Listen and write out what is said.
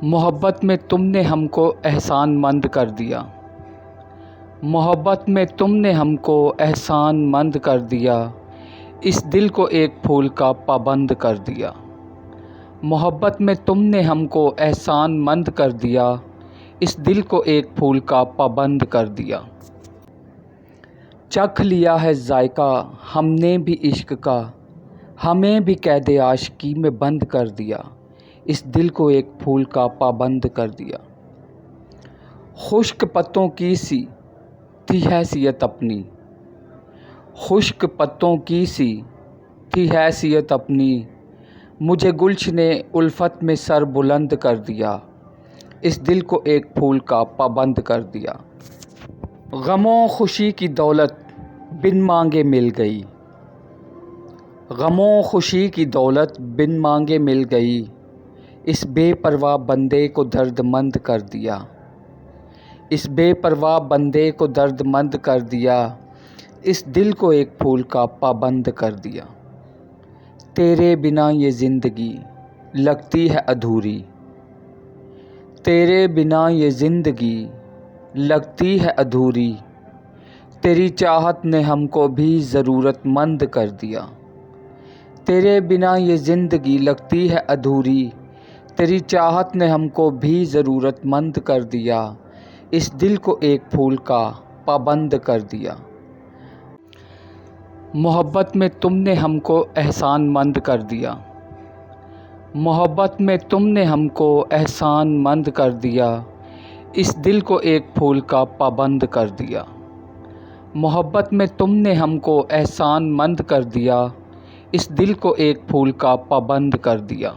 محبت میں تم نے ہم کو احسان مند کر دیا، محبت میں تم نے ہم کو احسان مند کر دیا، اس دل کو ایک پھول کا پابند کر دیا۔ محبت میں تم نے ہم کو احسان مند کر دیا، اس دل کو ایک پھول کا پابند کر دیا۔ چکھ لیا ہے ذائقہ ہم نے بھی عشق کا، ہمیں بھی قید عاشقی میں بند کر دیا، اس دل کو ایک پھول کا پابند کر دیا۔ خشک پتوں کی سی تھی حیثیت اپنی، خشک پتوں کی سی تھی حیثیت اپنی، مجھے گلشن الفت میں سر بلند کر دیا، اس دل کو ایک پھول کا پابند کر دیا۔ غم و خوشی کی دولت بن مانگے مل گئی، غم و خوشی کی دولت بن مانگے مل گئی، اس بے پرواہ بندے کو درد مند کر دیا، اس بے پرواہ بندے کو درد مند کر دیا، اس دل کو ایک پھول کا پابند کر دیا۔ تیرے بنا یہ زندگی لگتی ہے ادھوری، تیرے بنا یہ زندگی لگتی ہے ادھوری، تیری چاہت نے ہم کو بھی ضرورت مند کر دیا، تیرے بنا یہ زندگی لگتی ہے ادھوری، تیری چاہت نے ہم کو بھی ضرورت مند کر دیا، اس دل کو ایک پھول کا پابند کر دیا۔ محبت میں تم نے ہم کو احسان مند کر دیا، محبت میں تم نے ہم کو احسان مند کر دیا، اس دل کو ایک پھول کا پابند کر دیا۔ محبت میں تم نے ہم کو احسان مند کر دیا، اس دل کو ایک پھول کا پابند کر دیا۔